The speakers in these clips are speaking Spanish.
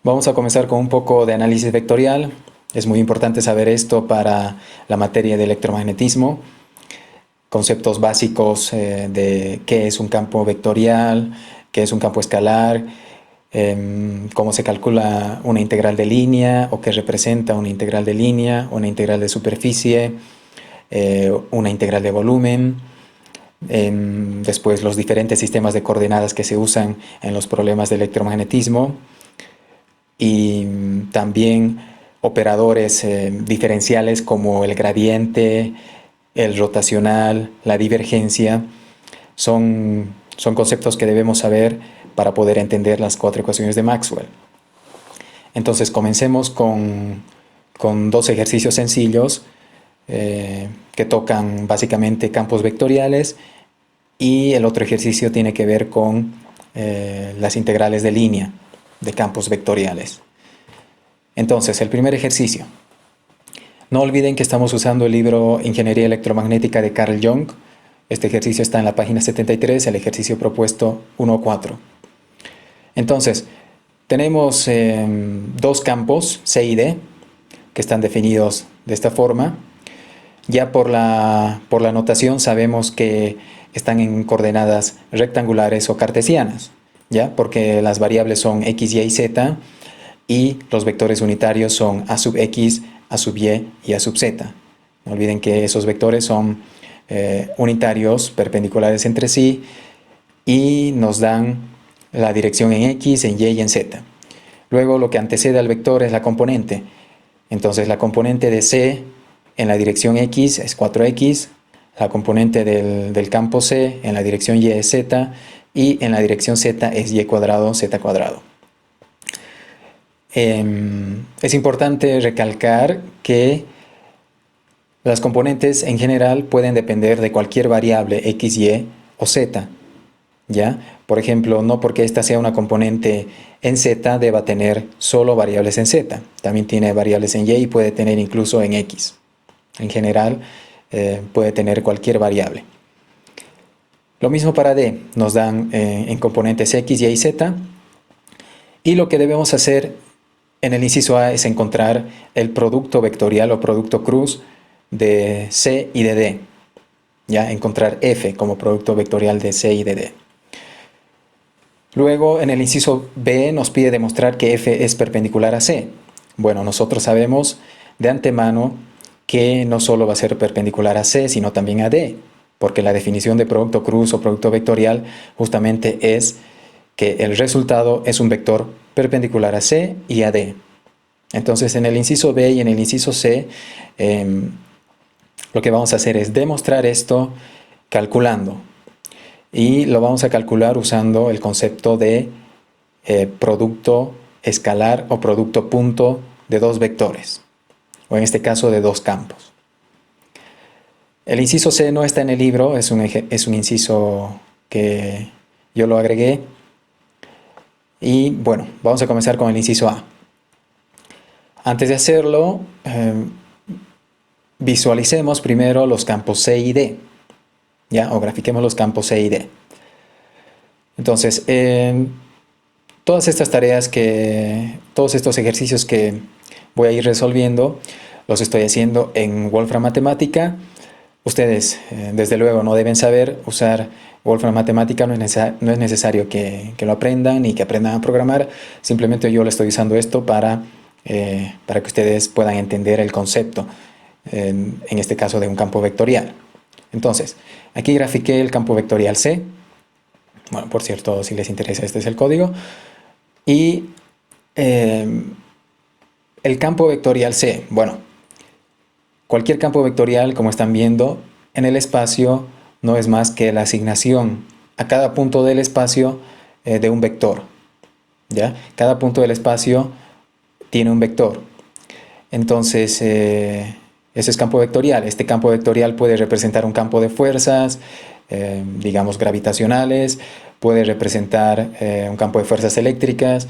Vamos a comenzar con un poco de análisis vectorial. Es muy importante saber esto para la materia de electromagnetismo. Conceptos básicos de qué es un campo vectorial, qué es un campo escalar, cómo se calcula una integral de línea o qué representa una integral de línea, una integral de superficie, una integral de volumen. Después los diferentes sistemas de coordenadas que se usan en los problemas de electromagnetismo y también operadores diferenciales como el gradiente, el rotacional, la divergencia. Son conceptos que debemos saber para poder entender las cuatro ecuaciones de Maxwell. Entonces comencemos con dos ejercicios sencillos que tocan básicamente campos vectoriales, y el otro ejercicio tiene que ver con las integrales de línea de campos vectoriales. Entonces, el primer ejercicio. No olviden que estamos usando el libro Ingeniería Electromagnética de Carl Jung. Este ejercicio está en la página 73, el ejercicio propuesto 1.4. Entonces, tenemos dos campos, C y D, que están definidos de esta forma. Ya por la notación sabemos que están en coordenadas rectangulares o cartesianas, ¿ya? Porque las variables son x, y y z, y los vectores unitarios son a sub x, a sub y y a sub z. No olviden que esos vectores son unitarios, perpendiculares entre sí, y nos dan la dirección en x, en y y en z. Luego lo que antecede al vector es la componente. Entonces la componente de C en la dirección x es 4x, la componente del campo C en la dirección y es z, y en la dirección z es y cuadrado, z cuadrado. Es importante recalcar que las componentes en general pueden depender de cualquier variable x, y o z, ¿ya? Por ejemplo, no porque esta sea una componente en z deba tener solo variables en z. También tiene variables en y puede tener incluso en x. En general, puede tener cualquier variable. Lo mismo para D. Nos dan en componentes x, y y z. Y lo que debemos hacer en el inciso A es encontrar el producto vectorial o producto cruz de C y de D. Ya, encontrar F como producto vectorial de C y de D. Luego, en el inciso B nos pide demostrar que F es perpendicular a C. Bueno, nosotros sabemos de antemano que no solo va a ser perpendicular a C, sino también a D, porque la definición de producto cruz o producto vectorial justamente es que el resultado es un vector perpendicular a C y a D. Entonces, en el inciso B y en el inciso C, lo que vamos a hacer es demostrar esto calculando. Y lo vamos a calcular usando el concepto de producto escalar o producto punto de dos vectores, o en este caso de dos campos. El inciso C no está en el libro, es un inciso que yo lo agregué. Y bueno, vamos a comenzar con el inciso A. Antes de hacerlo, visualicemos primero los campos C y D, ¿ya? O grafiquemos los campos C y D. Entonces, todas estas tareas todos estos ejercicios que voy a ir resolviendo, los estoy haciendo en Wolfram Matemática. Ustedes, desde luego, no deben saber usar Wolfram Matemática, no es necesario que lo aprendan ni que aprendan a programar. Simplemente yo le estoy usando esto para que ustedes puedan entender el concepto, en este caso de un campo vectorial. Entonces, aquí grafiqué el campo vectorial C. Bueno, por cierto, si les interesa, este es el código. Y el campo vectorial C, bueno, cualquier campo vectorial, como están viendo, en el espacio no es más que la asignación a cada punto del espacio de un vector, ¿ya? Cada punto del espacio tiene un vector. Entonces, ese es campo vectorial. Este campo vectorial puede representar un campo de fuerzas, digamos gravitacionales, puede representar un campo de fuerzas eléctricas,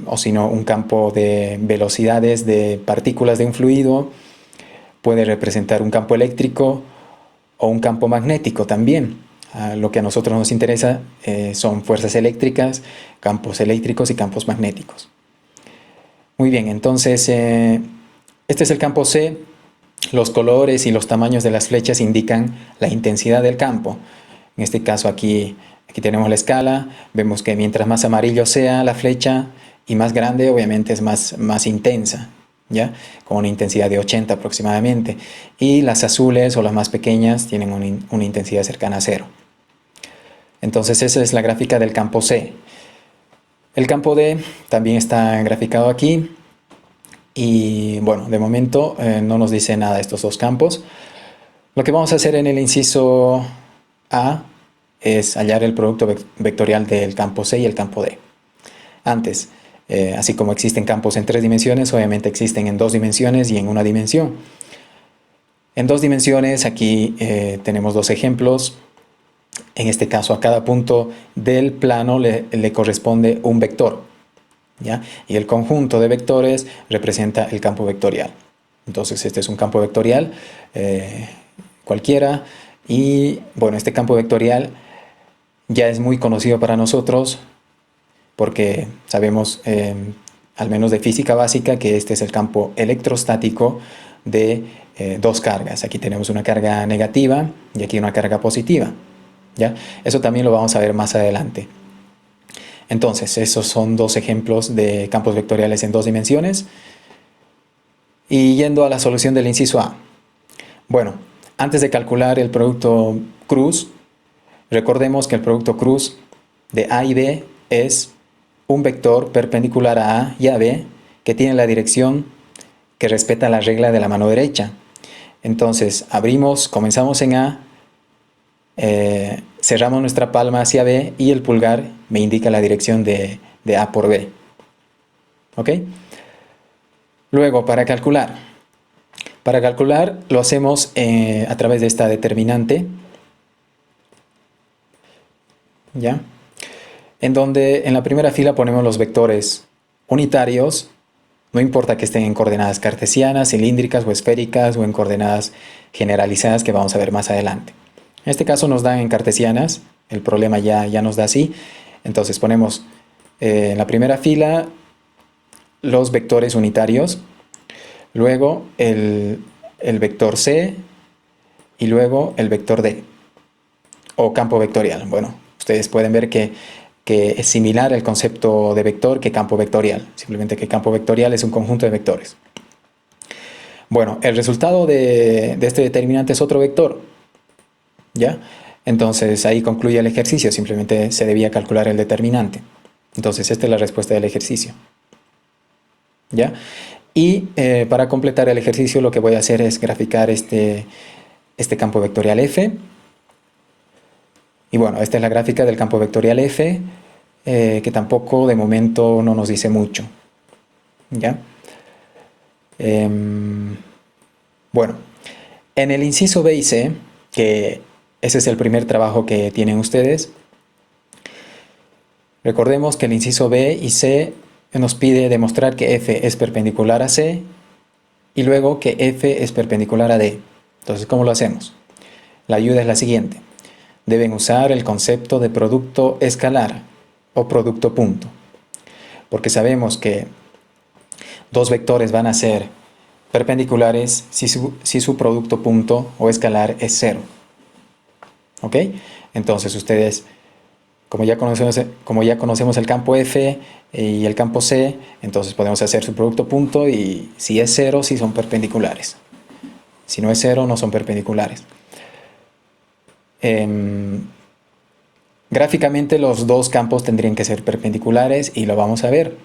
o si no, un campo de velocidades de partículas de un fluido. Puede representar un campo eléctrico o un campo magnético también. Lo que a nosotros nos interesa son fuerzas eléctricas, campos eléctricos y campos magnéticos. Muy bien, entonces este es el campo C. Los colores y los tamaños de las flechas indican la intensidad del campo. En este caso aquí tenemos la escala. Vemos que mientras más amarillo sea la flecha y más grande, obviamente es más intensa, ¿ya? Con una intensidad de 80 aproximadamente. Y las azules o las más pequeñas tienen una intensidad cercana a 0. Entonces esa es la gráfica del campo C. El campo D también está graficado aquí. Y bueno, de momento no nos dice nada estos dos campos. Lo que vamos a hacer en el inciso A es hallar el producto vectorial del campo C y el campo D. Antes, así como existen campos en 3 dimensiones, obviamente existen en 2 dimensiones y en 1 dimensión. En 2 dimensiones, aquí tenemos 2 ejemplos. En este caso, a cada punto del plano le corresponde un vector, ¿ya? Y el conjunto de vectores representa el campo vectorial. Entonces este es un campo vectorial cualquiera, y bueno, este campo vectorial ya es muy conocido para nosotros porque sabemos, al menos de física básica, que este es el campo electrostático de 2 cargas. Aquí tenemos una carga negativa y aquí una carga positiva, ¿ya? Eso también lo vamos a ver más adelante. Entonces, esos son 2 ejemplos de campos vectoriales en 2 dimensiones. Y yendo a la solución del inciso A. Bueno, antes de calcular el producto cruz, recordemos que el producto cruz de A y B es un vector perpendicular a A y a B que tiene la dirección que respeta la regla de la mano derecha. Entonces, comenzamos en A, cerramos nuestra palma hacia B y el pulgar me indica la dirección de A por B. ¿Ok? Luego, para calcular lo hacemos a través de esta determinante, ¿ya? En donde en la primera fila ponemos los vectores unitarios, no importa que estén en coordenadas cartesianas, cilíndricas o esféricas o en coordenadas generalizadas que vamos a ver más adelante. En este caso nos dan en cartesianas, el problema ya nos da así. Entonces ponemos en la primera fila los vectores unitarios, luego el vector C y luego el vector D, o campo vectorial. Bueno, ustedes pueden ver que es similar el concepto de vector que campo vectorial, simplemente que campo vectorial es un conjunto de vectores. Bueno, el resultado de este determinante es otro vector, ¿ya? Entonces ahí concluye el ejercicio, simplemente se debía calcular el determinante. Entonces esta es la respuesta del ejercicio, ¿ya? Y para completar el ejercicio lo que voy a hacer es graficar este campo vectorial F. Y bueno, esta es la gráfica del campo vectorial F, que tampoco de momento no nos dice mucho, ¿ya? Bueno, en el inciso B y C, que ese es el primer trabajo que tienen ustedes, recordemos que el inciso B y C nos pide demostrar que F es perpendicular a C y luego que F es perpendicular a D. Entonces, ¿cómo lo hacemos? La ayuda es la siguiente. Deben usar el concepto de producto escalar o producto punto, porque sabemos que 2 vectores van a ser perpendiculares si su producto punto o escalar es 0. ¿Ok? Entonces ustedes, como ya conocemos el campo F y el campo C, entonces podemos hacer su producto punto y si es 0, sí son perpendiculares. Si no es 0, no son perpendiculares. Gráficamente los 2 campos tendrían que ser perpendiculares y lo vamos a ver.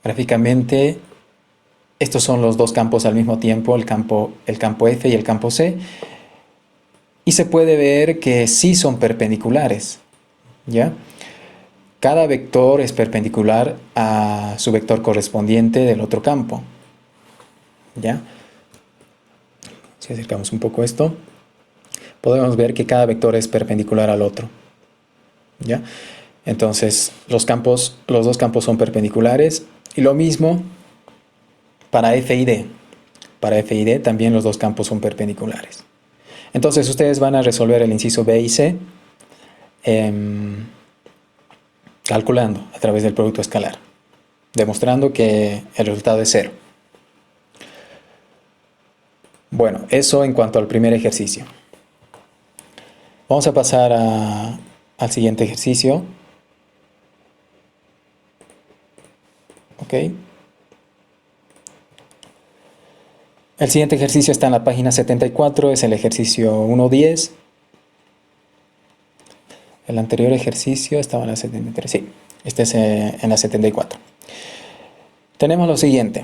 Gráficamente estos son los 2 campos al mismo tiempo, el campo F y el campo C. Y se puede ver que sí son perpendiculares, ¿ya? Cada vector es perpendicular a su vector correspondiente del otro campo, ¿ya? Si acercamos un poco esto, podemos ver que cada vector es perpendicular al otro, ¿ya? Entonces los 2 campos son perpendiculares y lo mismo para F y D. Para F y D también los 2 campos son perpendiculares. Entonces ustedes van a resolver el inciso B y C calculando a través del producto escalar. demostrando que el resultado es 0. Bueno, eso en cuanto al primer ejercicio. Vamos a pasar al siguiente ejercicio. Ok. El siguiente ejercicio está en la página 74, es el ejercicio 1.10. El anterior ejercicio estaba en la 73, sí, este es en la 74. Tenemos lo siguiente.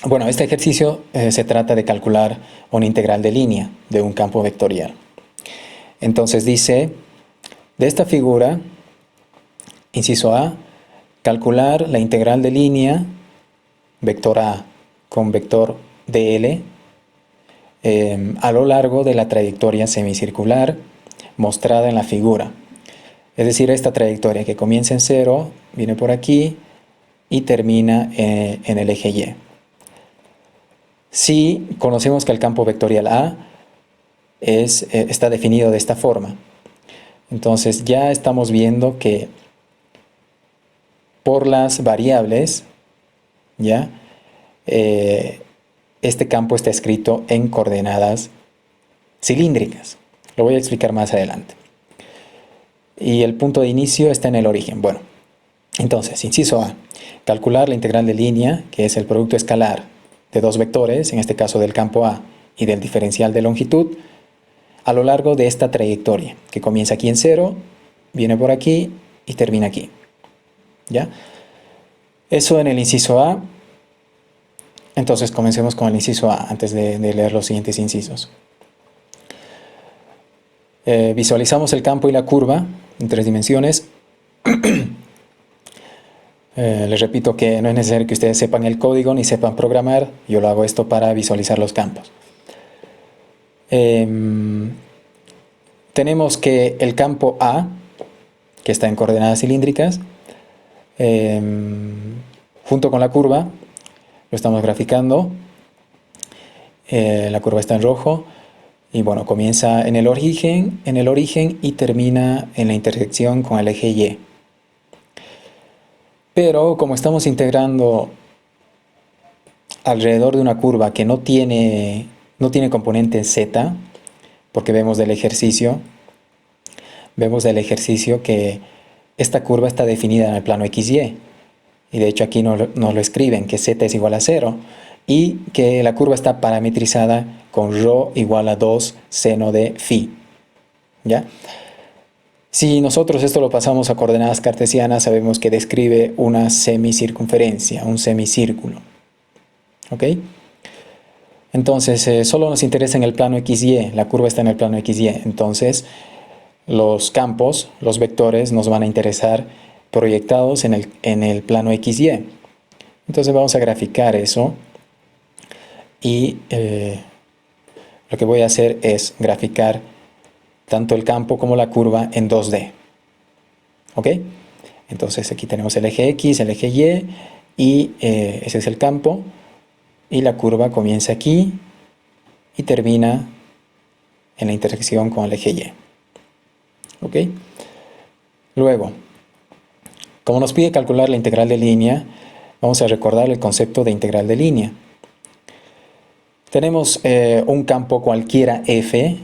Bueno, este ejercicio se trata de calcular una integral de línea de un campo vectorial. Entonces dice, de esta figura, inciso A, calcular la integral de línea vector A con vector dl a lo largo de la trayectoria semicircular mostrada en la figura. Es decir, esta trayectoria que comienza en 0, viene por aquí y termina en el eje Y. Si conocemos que el campo vectorial A está definido de esta forma, entonces ya estamos viendo que por las variables, ¿ya? Este campo está escrito en coordenadas cilíndricas. Lo voy a explicar más adelante. Y el punto de inicio está en el origen. Bueno, entonces, inciso A, calcular la integral de línea, que es el producto escalar de dos vectores, en este caso del campo A y del diferencial de longitud, a lo largo de esta trayectoria, que comienza aquí en 0, viene por aquí y termina aquí. ¿Ya? Eso en el inciso A. Entonces comencemos con el inciso A antes de leer los siguientes incisos. Visualizamos el campo y la curva en 3 dimensiones. Les repito que no es necesario que ustedes sepan el código ni sepan programar. Yo lo hago esto para visualizar los campos. Tenemos que el campo A, que está en coordenadas cilíndricas, junto con la curva, lo estamos graficando. La curva está en rojo. Y bueno, comienza en el origen y termina en la intersección con el eje Y. Pero como estamos integrando alrededor de una curva que no tiene componente z, porque vemos del ejercicio que esta curva está definida en el plano XY. Y de hecho aquí nos lo escriben, que z es igual a 0 y que la curva está parametrizada con ρ igual a 2 seno de phi. ¿Ya? Si nosotros esto lo pasamos a coordenadas cartesianas, sabemos que describe una semicircunferencia, un semicírculo. ¿Ok? Entonces, solo nos interesa en el plano XY, la curva está en el plano XY. Entonces, los campos, los vectores, nos van a interesar proyectados en el plano XY. Entonces vamos a graficar eso. Y lo que voy a hacer es graficar tanto el campo como la curva en 2D. ¿Ok? Entonces aquí tenemos el eje X, el eje y ese es el campo. Y la curva comienza aquí y termina en la intersección con el eje Y. ¿Ok? Luego, como nos pide calcular la integral de línea, vamos a recordar el concepto de integral de línea. Tenemos un campo cualquiera F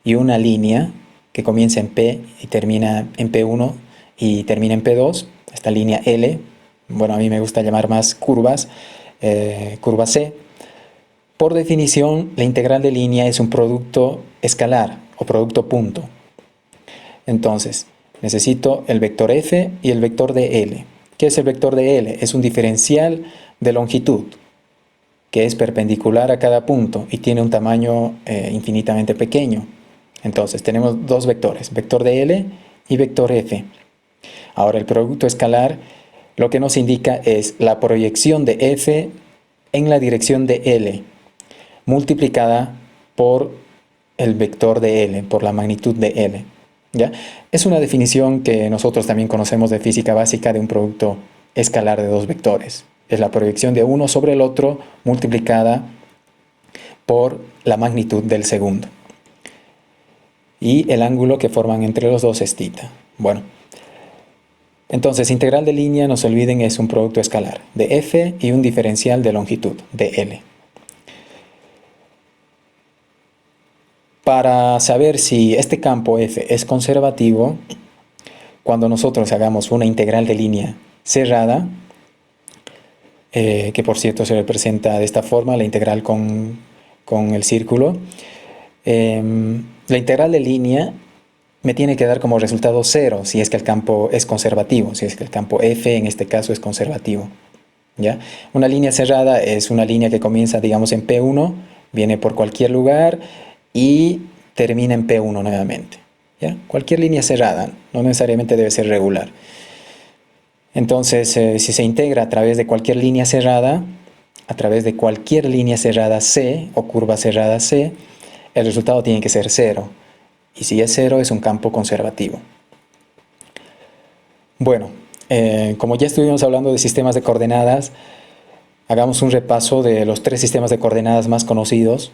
y una línea que comienza en P y termina en P1 y termina en P2, esta línea L, bueno, a mí me gusta llamar más curvas, curva C. Por definición, la integral de línea es un producto escalar o producto punto. Entonces, necesito el vector F y el vector dl. ¿Qué es el vector dl? Es un diferencial de longitud que es perpendicular a cada punto y tiene un tamaño infinitamente pequeño. Entonces tenemos dos vectores, vector dl y vector f. Ahora el producto escalar lo que nos indica es la proyección de f en la dirección de l multiplicada por el vector de l, por la magnitud de l. ¿Ya? Es una definición que nosotros también conocemos de física básica de un producto escalar de dos vectores. Es la proyección de uno sobre el otro multiplicada por la magnitud del segundo. Y el ángulo que forman entre los dos es θ. Bueno, Entonces, integral de línea, no se olviden, es un producto escalar de f y un diferencial de longitud de L. Para saber si este campo f es conservativo, cuando nosotros hagamos una integral de línea cerrada, que por cierto se representa de esta forma, la integral con el círculo, la integral de línea me tiene que dar como resultado 0 si es que el campo es conservativo, si es que el campo f en este caso es conservativo. ¿Ya? Una línea cerrada es una línea que comienza, digamos, en P1, viene por cualquier lugar y termina en P1 nuevamente. ¿Ya? Cualquier línea cerrada, no necesariamente debe ser regular. Entonces, si se integra a través de cualquier línea cerrada, C o curva cerrada C, el resultado tiene que ser 0. Y si es 0, es un campo conservativo. Bueno, como ya estuvimos hablando de sistemas de coordenadas, hagamos un repaso de los 3 sistemas de coordenadas más conocidos.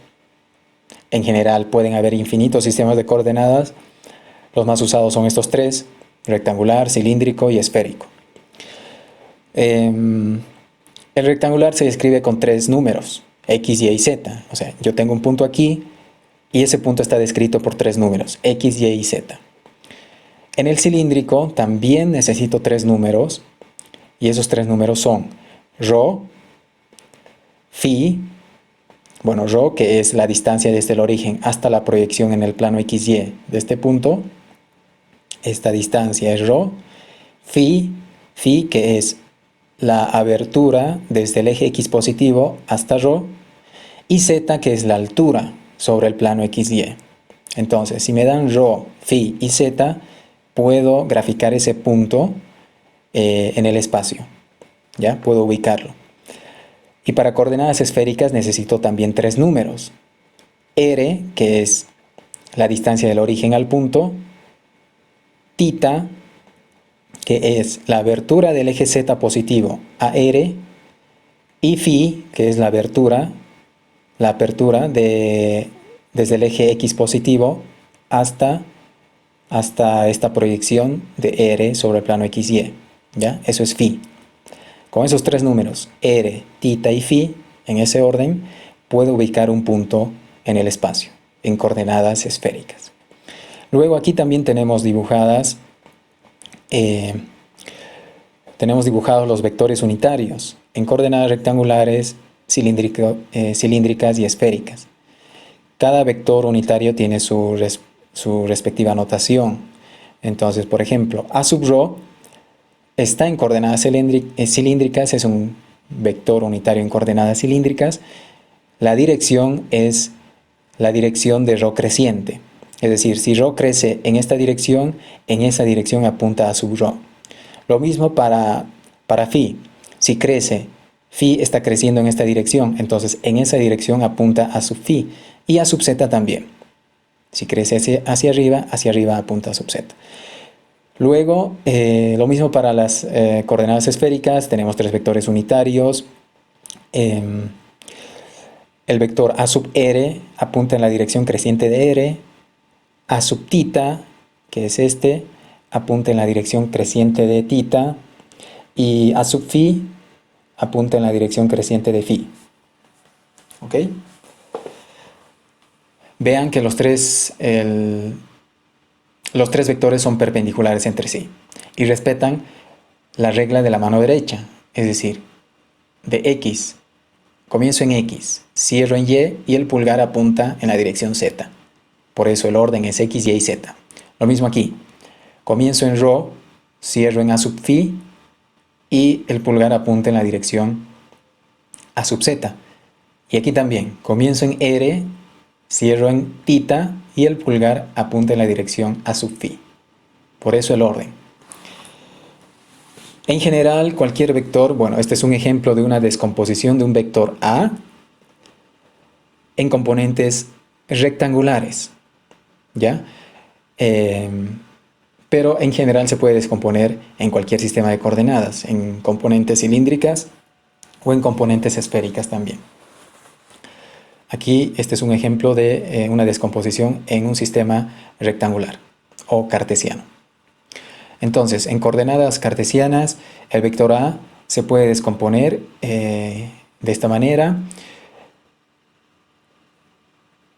En general pueden haber infinitos sistemas de coordenadas. Los más usados son estos 3, rectangular, cilíndrico y esférico. El rectangular se describe con 3 números, x, y, z. O sea, yo tengo un punto aquí y ese punto está descrito por 3 números, x, y, z. En el cilíndrico también necesito 3 números y esos 3 números son ρ, phi, bueno, ρ que es la distancia desde el origen hasta la proyección en el plano XY de este punto, esta distancia es ρ, phi que es la abertura desde el eje X positivo hasta ρ, y z que es la altura sobre el plano XY. Entonces, si me dan ρ, phi y z, puedo graficar ese punto en el espacio. ¿Ya? Puedo ubicarlo. Y para coordenadas esféricas necesito también 3 números. R, que es la distancia del origen al punto, θ, que es la abertura del eje Z positivo a R, y phi, que es la apertura desde el eje X positivo hasta esta proyección de R sobre el plano XY. ¿Ya? Eso es phi. Con esos 3 números, R, θ y phi, en ese orden, puedo ubicar un punto en el espacio, en coordenadas esféricas. Luego aquí también tenemos dibujados los vectores unitarios en coordenadas rectangulares, cilíndricas y esféricas. Cada vector unitario tiene su respectiva notación. Entonces, por ejemplo, A sub ρ está en coordenadas cilíndricas, es un vector unitario en coordenadas cilíndricas. La dirección es la dirección de ρ creciente. Es decir, si ρ crece en esa dirección apunta a sub ρ. Lo mismo para phi. Si crece, phi está creciendo en esta dirección, entonces en esa dirección apunta a sub phi. Y a sub z también. Si crece hacia arriba apunta a sub z. Luego, lo mismo para las coordenadas esféricas, tenemos 3 vectores unitarios. El vector a sub r apunta en la dirección creciente de r, a sub θ, que es este, apunta en la dirección creciente de θ, y a sub phi apunta en la dirección creciente de phi. ¿Ok? Vean que los tres vectores son perpendiculares entre sí y respetan la regla de la mano derecha, es decir, de X. Comienzo en X, cierro en Y y el pulgar apunta en la dirección Z. Por eso el orden es X, Y y Z. Lo mismo aquí. Comienzo en ρ, cierro en A sub phi y el pulgar apunta en la dirección A sub Z. Y aquí también. Comienzo en R, cierro en θ y el pulgar apunta en la dirección A sub phi. Por eso el orden. En general, cualquier vector, bueno, este es un ejemplo de una descomposición de un vector A en componentes rectangulares, ¿ya? Pero en general se puede descomponer en cualquier sistema de coordenadas, en componentes cilíndricas o en componentes esféricas también. Aquí este es un ejemplo de una descomposición en un sistema rectangular o cartesiano. Entonces, en coordenadas cartesianas, el vector A se puede descomponer de esta manera.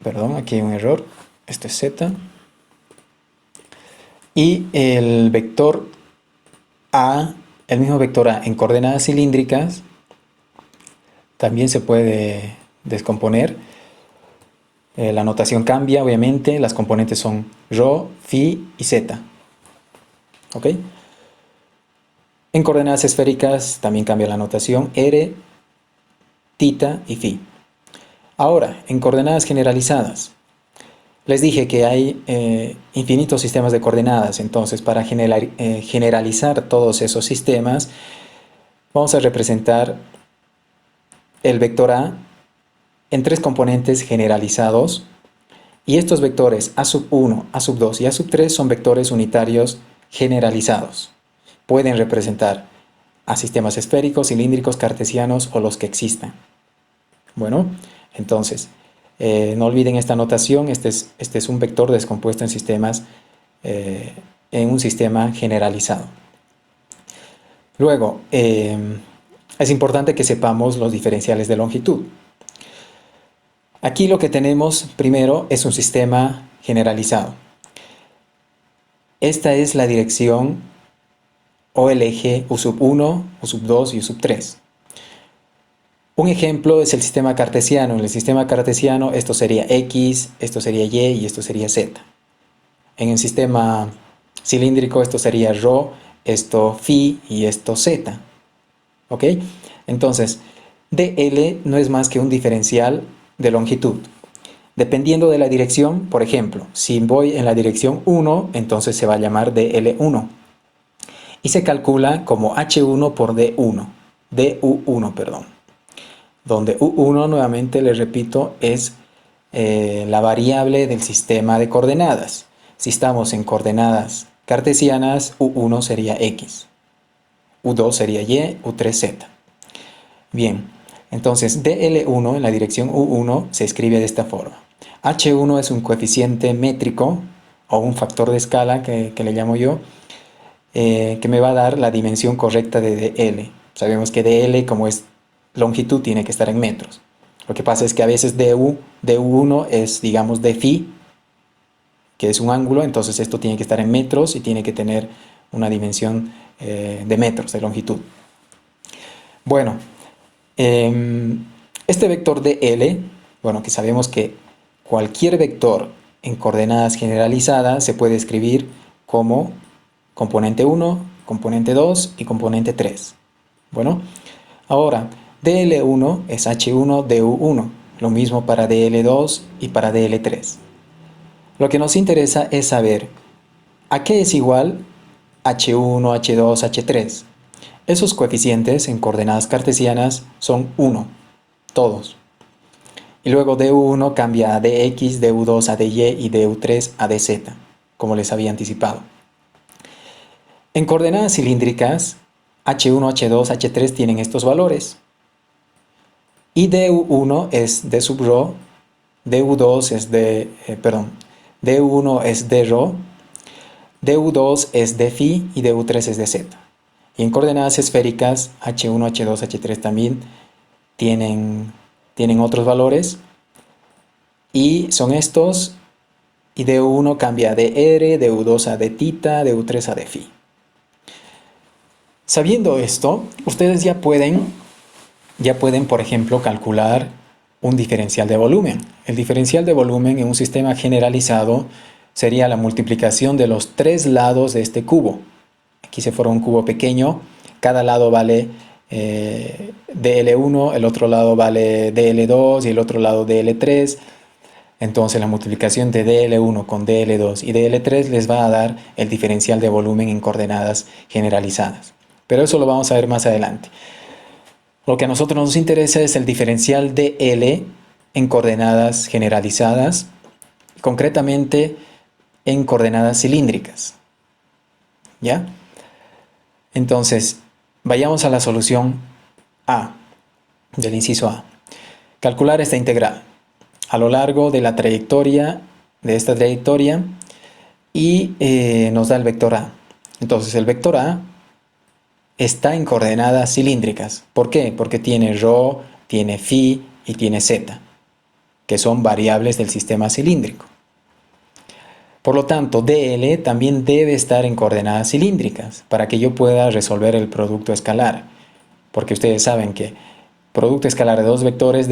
Perdón, aquí hay un error. Esto es Z. Y el vector A, el mismo vector A en coordenadas cilíndricas, también se puede descomponer. La notación cambia, obviamente. Las componentes son ρ, φ y z. ¿Ok? En coordenadas esféricas también cambia la notación r, θ y φ. Ahora, en coordenadas generalizadas. Les dije que hay infinitos sistemas de coordenadas. Entonces, para generalizar todos esos sistemas, vamos a representar el vector A en tres componentes generalizados, y estos vectores A sub 1, A sub 2 y A sub 3 son vectores unitarios generalizados. Pueden representar a sistemas esféricos, cilíndricos, cartesianos o los que existan. Bueno, entonces, no olviden esta notación. Este es un vector descompuesto en sistemas, en un sistema generalizado. Luego, es importante que sepamos los diferenciales de longitud. Aquí lo que tenemos primero es un sistema generalizado. Esta es la dirección o el eje U sub 1, U sub 2 y U sub 3. Un ejemplo es el sistema cartesiano. En el sistema cartesiano esto sería X, esto sería Y y esto sería Z. En el sistema cilíndrico esto sería ρ, esto φ y esto Z. ¿Ok? Entonces, dl no es más que un diferencial de longitud. Dependiendo de la dirección, por ejemplo, si voy en la dirección 1, entonces se va a llamar dl1. Y se calcula como h1 por d1, du1, perdón. Donde u1, nuevamente les repito, es la variable del sistema de coordenadas. Si estamos en coordenadas cartesianas, u1 sería x, u2 sería y, u3 z. Bien, entonces dl1 en la dirección u1 se escribe de esta forma. h1 es un coeficiente métrico o un factor de escala que le llamo yo, que me va a dar la dimensión correcta de dl. Sabemos que dl, como es longitud, tiene que estar en metros. Lo que pasa es que a veces du1 es, digamos, d phi, que es un ángulo, entonces esto tiene que estar en metros y tiene que tener una dimensión de metros, de longitud. Bueno, este vector dl, bueno, que sabemos que cualquier vector en coordenadas generalizadas se puede escribir como componente 1, componente 2 y componente 3. Bueno, ahora, dl1 es h1 du1, lo mismo para dl2 y para dl3. Lo que nos interesa es saber a qué es igual h1, h2, h3. Esos coeficientes en coordenadas cartesianas son 1, todos. Y luego du1 cambia a dx, du2 a dy y du3 a dz, como les había anticipado. En coordenadas cilíndricas, h1, h2, h3 tienen estos valores. Y du1 es d sub ρ, du2 es du1 es d ρ, du2 es d phi y du3 es d z. Y en coordenadas esféricas, h1, h2, h3 también tienen otros valores. Y son estos. Y du1 cambia de r, du2 a d θ, du3 a d phi. Sabiendo esto, ustedes ya pueden, por ejemplo, calcular un diferencial de volumen. El diferencial de volumen en un sistema generalizado sería la multiplicación de los tres lados de este cubo. Aquí se forma un cubo pequeño, cada lado vale dl1, el otro lado vale dl2 y el otro lado dl3. Entonces la multiplicación de dl1 con dl2 y dl3 les va a dar el diferencial de volumen en coordenadas generalizadas. Pero eso lo vamos a ver más adelante. Lo que a nosotros nos interesa es el diferencial de L en coordenadas generalizadas, concretamente en coordenadas cilíndricas. ¿Ya? Entonces, vayamos a la solución A, del inciso A. Calcular esta integral a lo largo de la trayectoria, de esta trayectoria, y nos da el vector A. Entonces el vector A está en coordenadas cilíndricas. ¿Por qué? Porque tiene ρ, tiene φ y tiene z, que son variables del sistema cilíndrico. Por lo tanto, dl también debe estar en coordenadas cilíndricas para que yo pueda resolver el producto escalar. Porque ustedes saben que producto escalar de dos vectores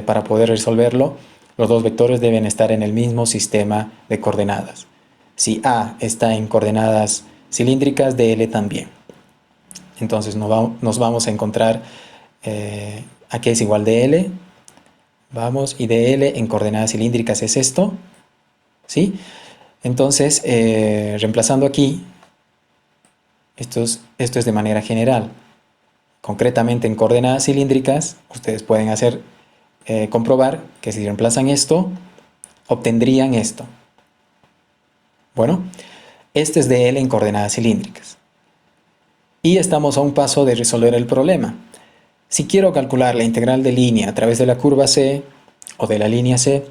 para poder resolverlo, los dos vectores deben estar en el mismo sistema de coordenadas. Si A está en coordenadas cilíndricas, dl también. Entonces nos vamos a encontrar aquí es igual dl, vamos, y dl en coordenadas cilíndricas es esto, ¿sí? Entonces, reemplazando aquí, esto es de manera general. Concretamente en coordenadas cilíndricas, ustedes pueden comprobar que si reemplazan esto, obtendrían esto. Bueno, este es dl en coordenadas cilíndricas. Y estamos a un paso de resolver el problema. Si quiero calcular la integral de línea a través de la curva C o de la línea C,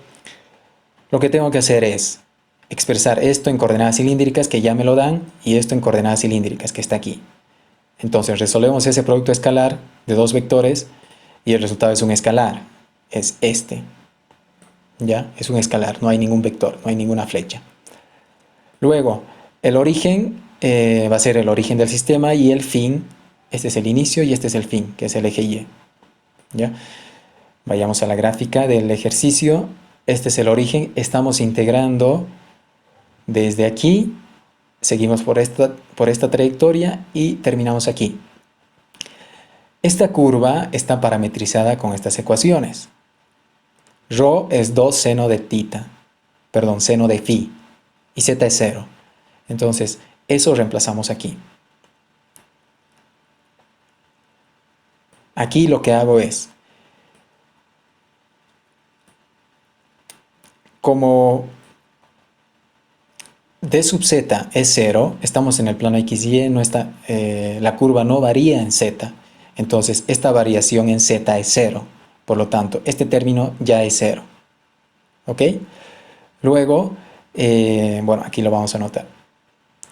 lo que tengo que hacer es expresar esto en coordenadas cilíndricas, que ya me lo dan, y esto en coordenadas cilíndricas, que está aquí. Entonces resolvemos ese producto escalar de dos vectores y el resultado es un escalar, es este. ¿Ya? Es un escalar, no hay ningún vector, no hay ninguna flecha. Luego, el origen va a ser el origen del sistema y el fin, este es el inicio y este es el fin, que es el eje Y. ¿Ya? Vayamos a la gráfica del ejercicio. Este es el origen, estamos integrando desde aquí, seguimos por esta trayectoria y terminamos aquí. Esta curva está parametrizada con estas ecuaciones. Rho es 2 seno de tita, perdón, seno de phi, y z es 0. Entonces, eso reemplazamos aquí. Aquí lo que hago es, como d sub z es 0, estamos en el plano XY, la curva no varía en z, entonces esta variación en z es 0, por lo tanto este término ya es 0, ¿ok? Luego, bueno, aquí lo vamos a anotar,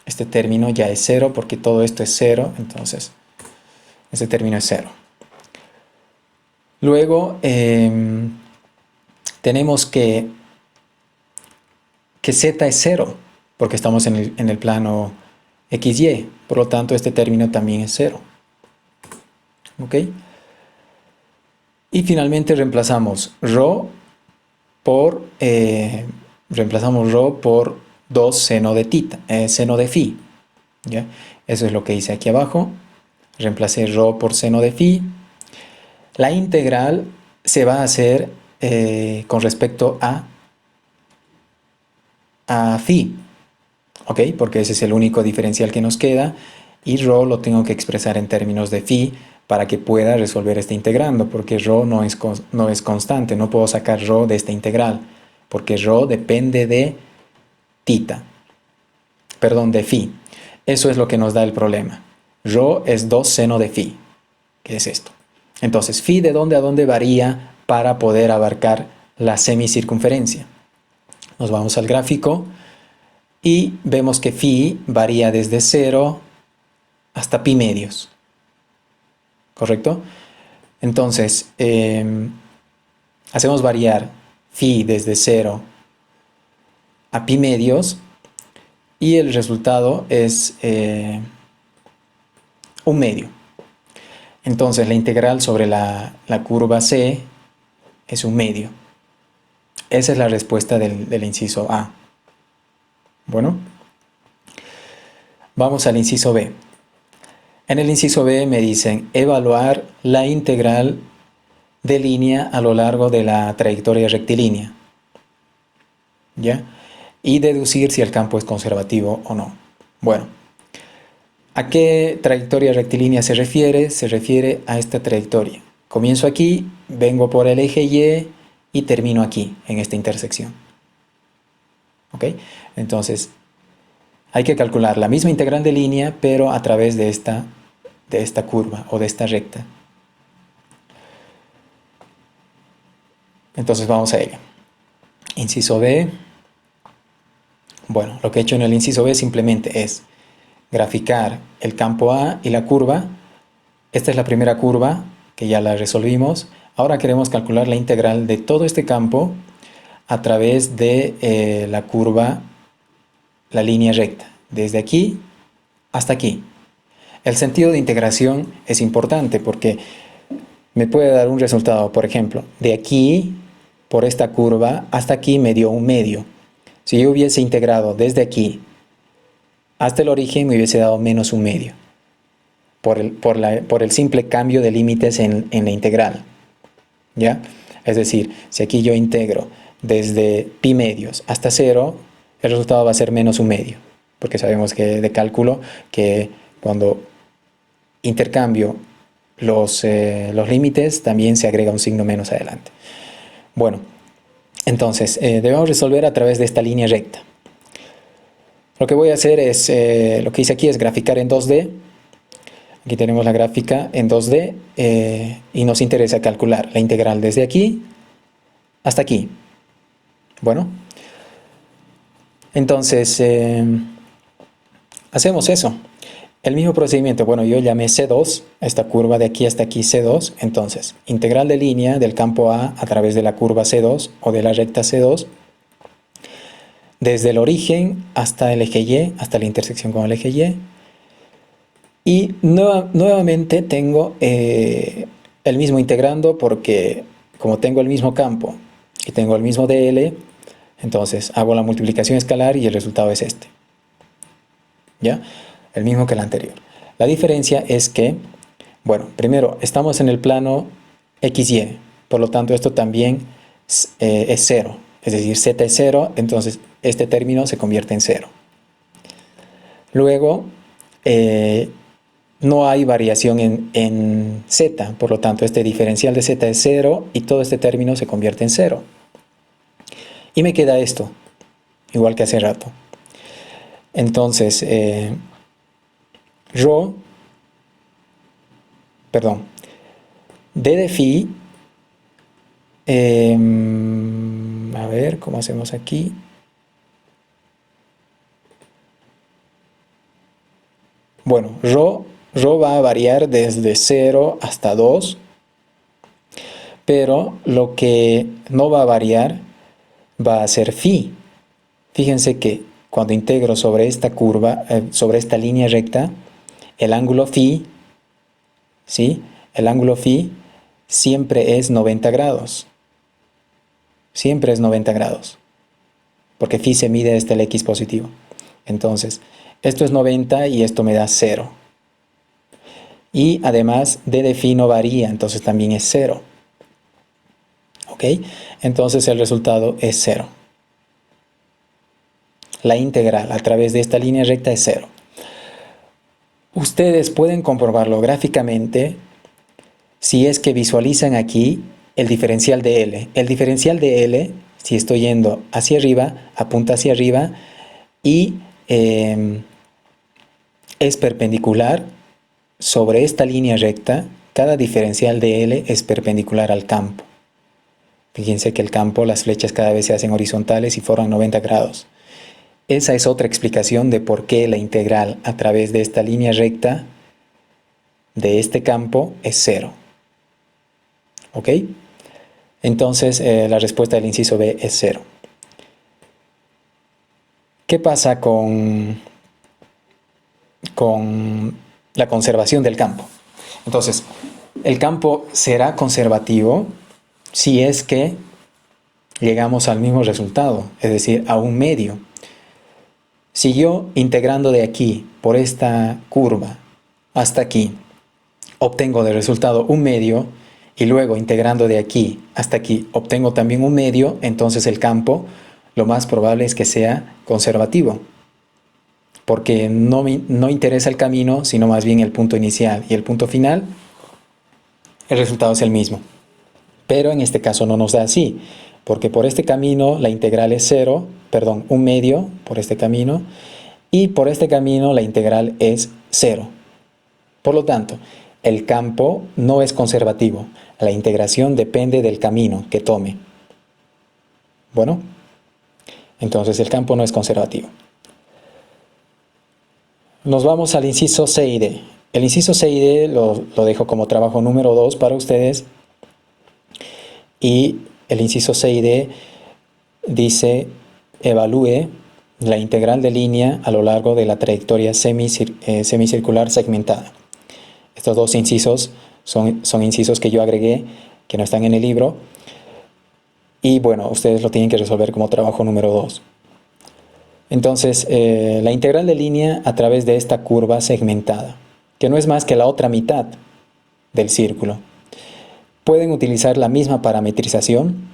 este término ya es 0 porque todo esto es 0, entonces este término es 0. Luego tenemos que z es 0, porque estamos en el plano XY, por lo tanto este término también es 0. ¿Ok? Y finalmente reemplazamos ρ por 2 seno de tita, seno de phi. ¿Ya? Eso es lo que hice aquí abajo. Reemplacé ρ por seno de phi. La integral se va a hacer con respecto a phi, ¿ok? Porque ese es el único diferencial que nos queda y ρ lo tengo que expresar en términos de phi para que pueda resolver este integrando, porque ρ no es constante, no puedo sacar ρ de esta integral, porque ρ depende de tita, perdón, de phi. Eso es lo que nos da el problema. Ρ es 2 seno de phi, que es esto. Entonces, phi de dónde a dónde varía para poder abarcar la semicircunferencia. Nos vamos al gráfico y vemos que phi varía desde 0 hasta pi medios. ¿Correcto? Entonces, hacemos variar phi desde 0 a pi medios y el resultado es 1 medio. Entonces, la integral sobre la curva C es 1 medio. Esa es la respuesta del inciso A. Bueno, vamos al inciso B. En el inciso B me dicen evaluar la integral de línea a lo largo de la trayectoria rectilínea, ¿ya? Y deducir si el campo es conservativo o no. Bueno, ¿a qué trayectoria rectilínea se refiere? Se refiere a esta trayectoria. Comienzo aquí, vengo por el eje Y y termino aquí, en esta intersección. ¿Ok? Entonces, hay que calcular la misma integral de línea, pero a través de esta curva o de esta recta. Entonces vamos a ello. Inciso B. Bueno, lo que he hecho en el inciso B simplemente es graficar el campo A y la curva. Esta es la primera curva que ya la resolvimos. Ahora queremos calcular la integral de todo este campo a través de la curva, la línea recta, desde aquí hasta aquí. El sentido de integración es importante porque me puede dar un resultado, por ejemplo, de aquí, por esta curva, hasta aquí me dio un medio. Si yo hubiese integrado desde aquí hasta el origen, me hubiese dado menos un medio, por el simple cambio de límites en la integral. ¿Ya? Es decir, si aquí yo integro desde pi medios hasta 0, el resultado va a ser menos un medio, porque sabemos que de cálculo que cuando intercambio los límites también se agrega un signo menos adelante. Bueno, entonces debemos resolver a través de esta línea recta. Lo que voy a hacer es, lo que hice aquí es graficar en 2D. Aquí tenemos la gráfica en 2D y nos interesa calcular la integral desde aquí hasta aquí. Bueno, entonces hacemos eso. El mismo procedimiento, bueno, yo llamé C2, esta curva de aquí hasta aquí C2, entonces, integral de línea del campo A través de la curva C2 o de la recta C2, desde el origen hasta el eje Y, hasta la intersección con el eje Y. Y nuevamente tengo el mismo integrando porque como tengo el mismo campo y tengo el mismo DL, entonces hago la multiplicación escalar y el resultado es este. ¿Ya? El mismo que el anterior. La diferencia es que, bueno, primero estamos en el plano XY, por lo tanto esto también es 0, es decir, Z es 0, entonces este término se convierte en 0. Luego, no hay variación en Z, por lo tanto este diferencial de Z es 0 y todo este término se convierte en 0. Y me queda esto, igual que hace rato. Entonces, D de phi, a ver, ¿cómo hacemos aquí? Bueno, rho va a variar desde 0 hasta 2, pero lo que no va a variar va a ser phi. Fíjense que cuando integro sobre esta curva, sobre esta línea recta, el ángulo phi, ¿sí? El ángulo phi siempre es 90 grados. Siempre es 90 grados. Porque phi se mide desde el x positivo. Entonces, esto es 90 y esto me da 0. Y además, d de phi no varía, entonces también es 0. ¿Ok? Entonces el resultado es 0. La integral a través de esta línea recta es 0. Ustedes pueden comprobarlo gráficamente si es que visualizan aquí el diferencial de L. El diferencial de L, si estoy yendo hacia arriba, apunta hacia arriba y es perpendicular sobre esta línea recta. Cada diferencial de L es perpendicular al campo. Fíjense que el campo, las flechas cada vez se hacen horizontales y forman 90 grados. Esa es otra explicación de por qué la integral a través de esta línea recta de este campo es 0. ¿Ok? Entonces la respuesta del inciso B es 0. ¿Qué pasa con la conservación del campo? Entonces, el campo será conservativo si es que llegamos al mismo resultado, es decir, a un medio. Si yo integrando de aquí por esta curva hasta aquí obtengo de resultado un medio y luego integrando de aquí hasta aquí obtengo también un medio, entonces el campo lo más probable es que sea conservativo, porque no interesa el camino, sino más bien el punto inicial y el punto final, el resultado es el mismo. Pero en este caso no nos da así, porque por este camino la integral es 0, perdón, un medio por este camino, y por este camino la integral es 0. Por lo tanto, el campo no es conservativo. La integración depende del camino que tome. Bueno, entonces el campo no es conservativo. Nos vamos al inciso C y D. El inciso C y D lo dejo como trabajo número 2 para ustedes. Y el inciso C y D dice: evalúe la integral de línea a lo largo de la trayectoria semicircular segmentada. Estos dos incisos son incisos que yo agregué, que no están en el libro. Y bueno, ustedes lo tienen que resolver como trabajo número 2. Entonces, la integral de línea a través de esta curva segmentada, que no es más que la otra mitad del círculo. Pueden utilizar la misma parametrización,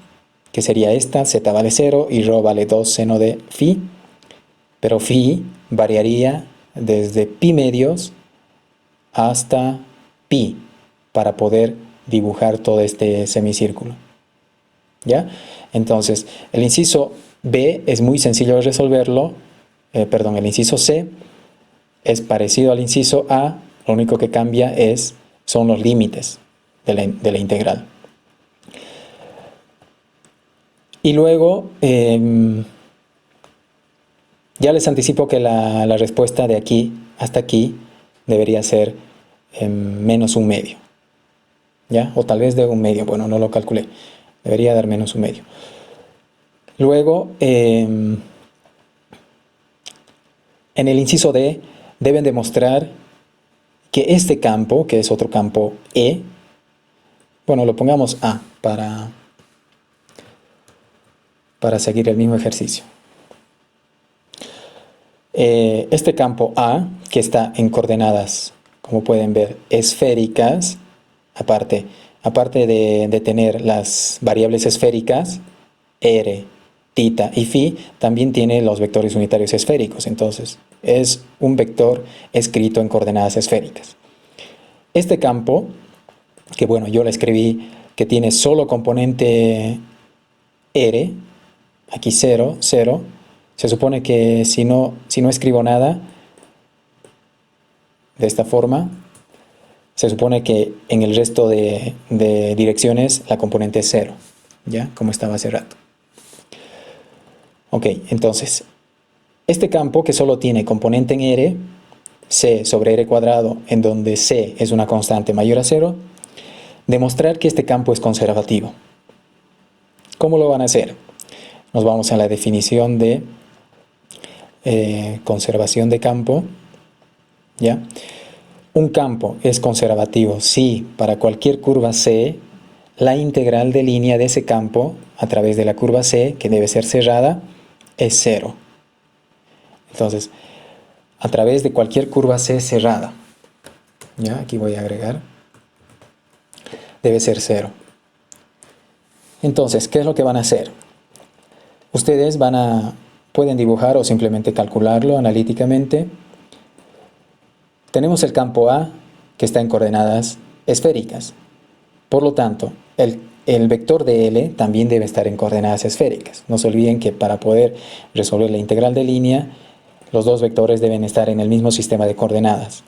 que sería esta: z vale 0 y ρ vale 2 seno de phi, pero phi variaría desde pi medios hasta pi para poder dibujar todo este semicírculo. ¿Ya? Entonces, el inciso B es muy sencillo de resolverlo. El inciso C es parecido al inciso A, lo único que cambia son los límites de la integral. Y luego, ya les anticipo que la respuesta de aquí hasta aquí debería ser menos un medio. ¿Ya? O tal vez de un medio, bueno, no lo calculé. Debería dar menos un medio. Luego, en el inciso D, deben demostrar que este campo, que es otro campo E, bueno, lo pongamos A para seguir el mismo ejercicio. Este campo A, que está en coordenadas, como pueden ver, esféricas, aparte de tener las variables esféricas, r, θ y φ, también tiene los vectores unitarios esféricos. Entonces, es un vector escrito en coordenadas esféricas. Este campo, que bueno, yo le escribí que tiene solo componente r, aquí 0, 0, se supone que si no escribo nada de esta forma, se supone que en el resto de direcciones la componente es 0, ¿ya? Como estaba hace rato. Ok, entonces, este campo que solo tiene componente en r, c sobre r cuadrado, en donde c es una constante mayor a 0, demostrar que este campo es conservativo. ¿Cómo lo van a hacer? Nos vamos a la definición de conservación de campo, ¿ya? Un campo es conservativo si para cualquier curva C la integral de línea de ese campo a través de la curva C, que debe ser cerrada, es 0. Entonces, a través de cualquier curva C cerrada, ¿ya? Aquí voy a agregar, debe ser 0. Entonces, ¿qué es lo que van a hacer? Ustedes pueden dibujar o simplemente calcularlo analíticamente. Tenemos el campo A, que está en coordenadas esféricas. Por lo tanto, el vector de L también debe estar en coordenadas esféricas. No se olviden que para poder resolver la integral de línea, los dos vectores deben estar en el mismo sistema de coordenadas.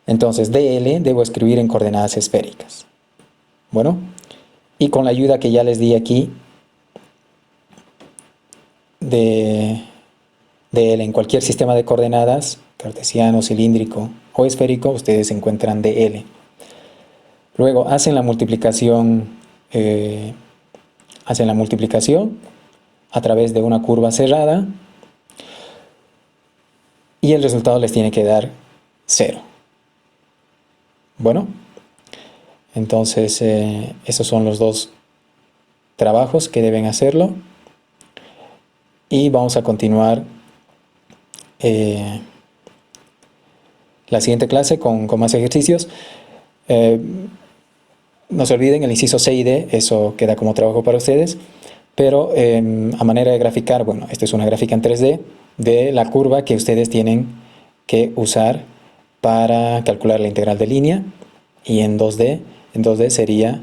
Entonces, dl debo escribir en coordenadas esféricas. Bueno, y con la ayuda que ya les di aquí de L en cualquier sistema de coordenadas, cartesiano, cilíndrico o esférico, ustedes encuentran dl. Luego hacen la multiplicación a través de una curva cerrada y el resultado les tiene que dar 0. Bueno, entonces esos son los dos trabajos que deben hacerlo y vamos a continuar la siguiente clase con más ejercicios. No se olviden el inciso C y D, eso queda como trabajo para ustedes, pero a manera de graficar, bueno, esta es una gráfica en 3D de la curva que ustedes tienen que usar para calcular la integral de línea, y en 2D sería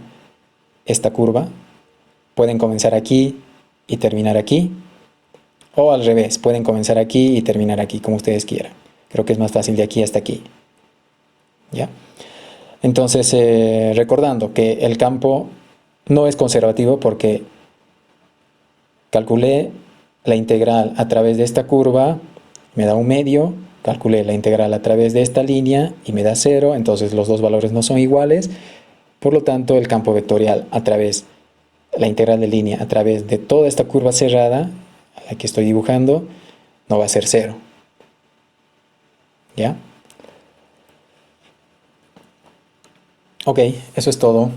esta curva. Pueden comenzar aquí y terminar aquí, o al revés, pueden comenzar aquí y terminar aquí, como ustedes quieran. Creo que es más fácil de aquí hasta aquí, ¿ya? Entonces, recordando que el campo no es conservativo porque calculé la integral a través de esta curva, me da un medio, calculé la integral a través de esta línea y me da 0, entonces los dos valores no son iguales, por lo tanto el campo vectorial a través, la integral de línea a través de toda esta curva cerrada, a la que estoy dibujando, no va a ser 0. ¿Ya? Ok, eso es todo.